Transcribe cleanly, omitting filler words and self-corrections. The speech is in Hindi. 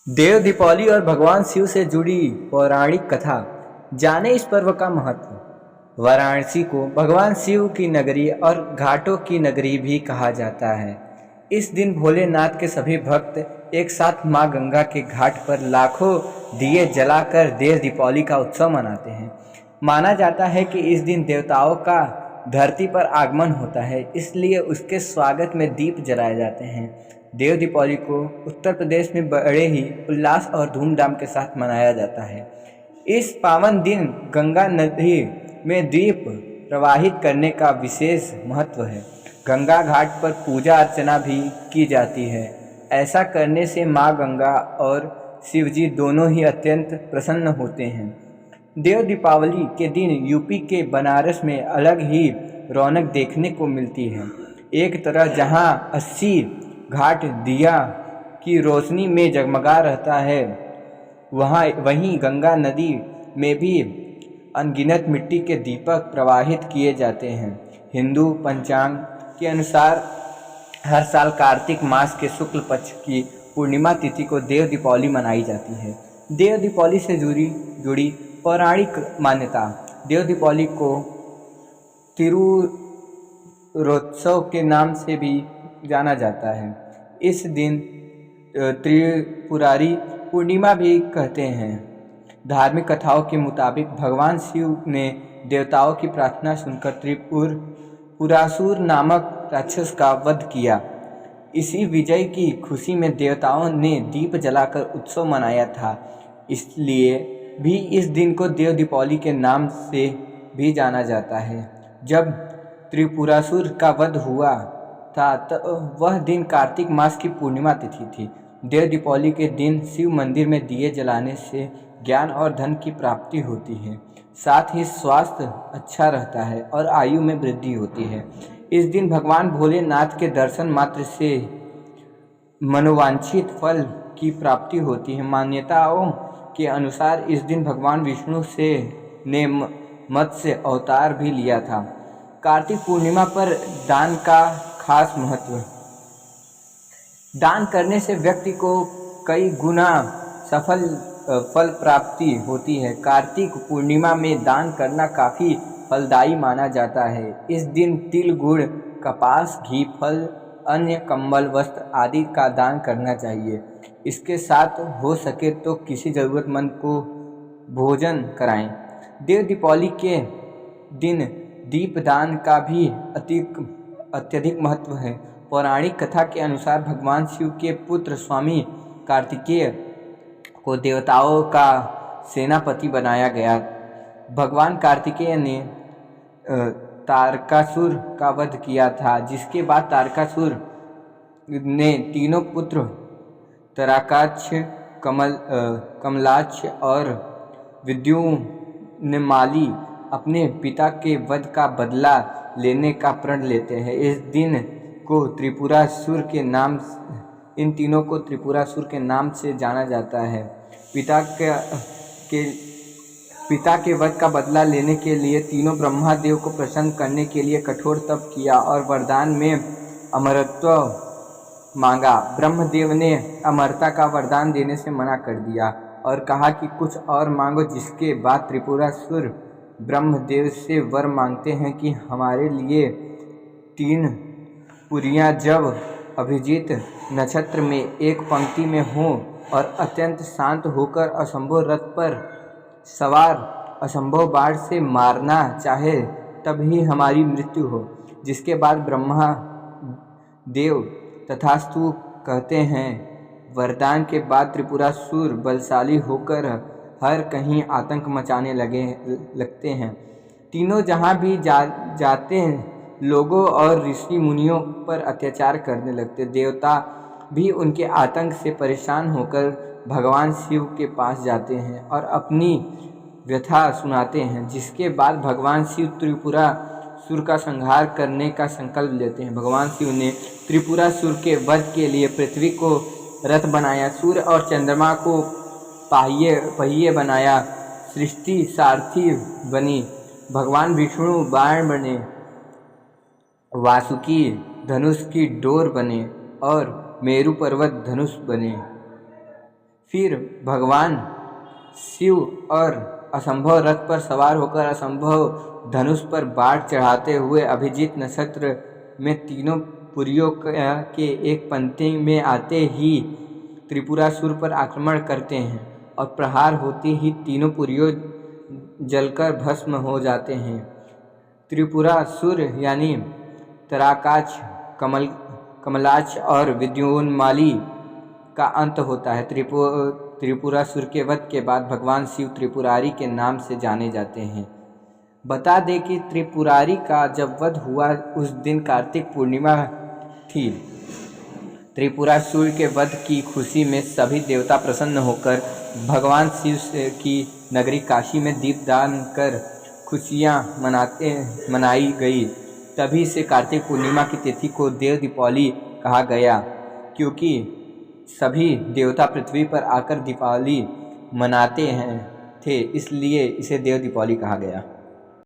देव दीपावली और भगवान शिव से जुड़ी पौराणिक कथा। जाने इस पर्व का महत्व। वाराणसी को भगवान शिव की नगरी और घाटों की नगरी भी कहा जाता है। इस दिन भोलेनाथ के सभी भक्त एक साथ मां गंगा के घाट पर लाखों दिए जलाकर देव दीपावली का उत्सव मनाते हैं। माना जाता है कि इस दिन देवताओं का धरती पर आगमन होता है, इसलिए उसके स्वागत में दीप जलाए जाते हैं। देव दीपावली को उत्तर प्रदेश में बड़े ही उल्लास और धूमधाम के साथ मनाया जाता है। इस पावन दिन गंगा नदी में दीप प्रवाहित करने का विशेष महत्व है। गंगा घाट पर पूजा अर्चना भी की जाती है। ऐसा करने से माँ गंगा और शिवजी दोनों ही अत्यंत प्रसन्न होते हैं। देव दीपावली के दिन यूपी के बनारस में अलग ही रौनक देखने को मिलती है। एक तरह जहां 80 घाट दिया की रोशनी में जगमगा रहता है, वहीं गंगा नदी में भी अनगिनत मिट्टी के दीपक प्रवाहित किए जाते हैं। हिंदू पंचांग के अनुसार हर साल कार्तिक मास के शुक्ल पक्ष की पूर्णिमा तिथि को देव दीपावली मनाई जाती है। देव दीपावली से जुड़ी पौराणिक मान्यता। देव दीपावली को तिरुरोत्सव के नाम से भी जाना जाता है। इस दिन त्रिपुरारी पूर्णिमा भी कहते हैं। धार्मिक कथाओं के मुताबिक भगवान शिव ने देवताओं की प्रार्थना सुनकर त्रिपुरासुर नामक राक्षस का वध किया। इसी विजय की खुशी में देवताओं ने दीप जलाकर उत्सव मनाया था, इसलिए भी इस दिन को देव दीपावली के नाम से भी जाना जाता है। जब त्रिपुरासुर का वध हुआ था तो वह दिन कार्तिक मास की पूर्णिमा तिथि थी। देव दीपावली के दिन शिव मंदिर में दिए जलाने से ज्ञान और धन की प्राप्ति होती है, साथ ही स्वास्थ्य अच्छा रहता है और आयु में वृद्धि होती है। इस दिन भगवान भोलेनाथ के दर्शन मात्र से मनोवांछित फल की प्राप्ति होती है। मान्यताओं के अनुसार इस दिन भगवान विष्णु ने मत्स्य अवतार भी लिया था। कार्तिक पूर्णिमा पर दान का खास महत्व। दान करने से व्यक्ति को कई गुना फल प्राप्ति होती है। कार्तिक पूर्णिमा में दान करना काफ़ी फलदायी माना जाता है। इस दिन तिल, गुड़, कपास, घी, फल, अन्य कंबल, वस्त्र आदि का दान करना चाहिए। इसके साथ हो सके तो किसी ज़रूरतमंद को भोजन कराएं। देव दीपावली के दिन दीपदान का भी अत्यधिक महत्व है। पौराणिक कथा के अनुसार भगवान शिव के पुत्र स्वामी कार्तिकेय को देवताओं का सेनापति बनाया गया। भगवान कार्तिकेय ने तारकासुर का वध किया था, जिसके बाद तारकासुर ने तीनों पुत्र तारकाक्ष, कमलाक्ष और विद्युन्माली अपने पिता के वध का बदला लेने का प्रण लेते हैं। इन तीनों को त्रिपुरासुर के नाम से जाना जाता है। पिता के वध का बदला लेने के लिए तीनों ब्रह्मा देव को प्रसन्न करने के लिए कठोर तप किया और वरदान में अमरत्व मांगा। ब्रह्मदेव ने अमरता का वरदान देने से मना कर दिया और कहा कि कुछ और मांगो। जिसके बाद त्रिपुरासुर ब्रह्मदेव से वर मांगते हैं कि हमारे लिए 3 पुरियां जब अभिजीत नक्षत्र में एक पंक्ति में हों और अत्यंत शांत होकर असंभव रथ पर सवार असंभव बाढ़ से मारना चाहे तब ही हमारी मृत्यु हो। जिसके बाद ब्रह्मा देव तथास्तु कहते हैं। वरदान के बाद त्रिपुरासुर बलशाली होकर हर कहीं आतंक मचाने लगते हैं। तीनों जहां भी जाते हैं लोगों और ऋषि मुनियों पर अत्याचार करने लगते। देवता भी उनके आतंक से परेशान होकर भगवान शिव के पास जाते हैं और अपनी व्यथा सुनाते हैं। जिसके बाद भगवान शिव त्रिपुरासुर का संहार करने का संकल्प लेते हैं। भगवान शिव ने त्रिपुरासुर के वध के लिए पृथ्वी को रथ बनाया, सूर्य और चंद्रमा को पहिए बनाया, सृष्टि सारथी बनी, भगवान विष्णु बाण बने, वासुकी धनुष की डोर बने और मेरु पर्वत धनुष बने। फिर भगवान शिव और असंभव रथ पर सवार होकर असंभव धनुष पर बाढ़ चढ़ाते हुए अभिजीत नक्षत्र में तीनों पुरियों के एक पंक्ति में आते ही त्रिपुरासुर पर आक्रमण करते हैं और प्रहार होते ही तीनों पुरियों जलकर भस्म हो जाते हैं। त्रिपुरासुर यानी तराकाच, कमलाच और विद्योन्माली का अंत होता है। त्रिपुरासुर के वध के बाद भगवान शिव त्रिपुरारी के नाम से जाने जाते हैं। बता दें कि त्रिपुरारी का जब वध हुआ उस दिन कार्तिक पूर्णिमा थी। त्रिपुरासुर के वध की खुशी में सभी देवता प्रसन्न होकर भगवान शिव की नगरी काशी में दीपदान कर खुशियाँ मनाई गई। तभी से कार्तिक पूर्णिमा की तिथि को देव दीपावली कहा गया, क्योंकि सभी देवता पृथ्वी पर आकर दीपावली मनाते थे, इसलिए इसे देव दीपावली कहा गया।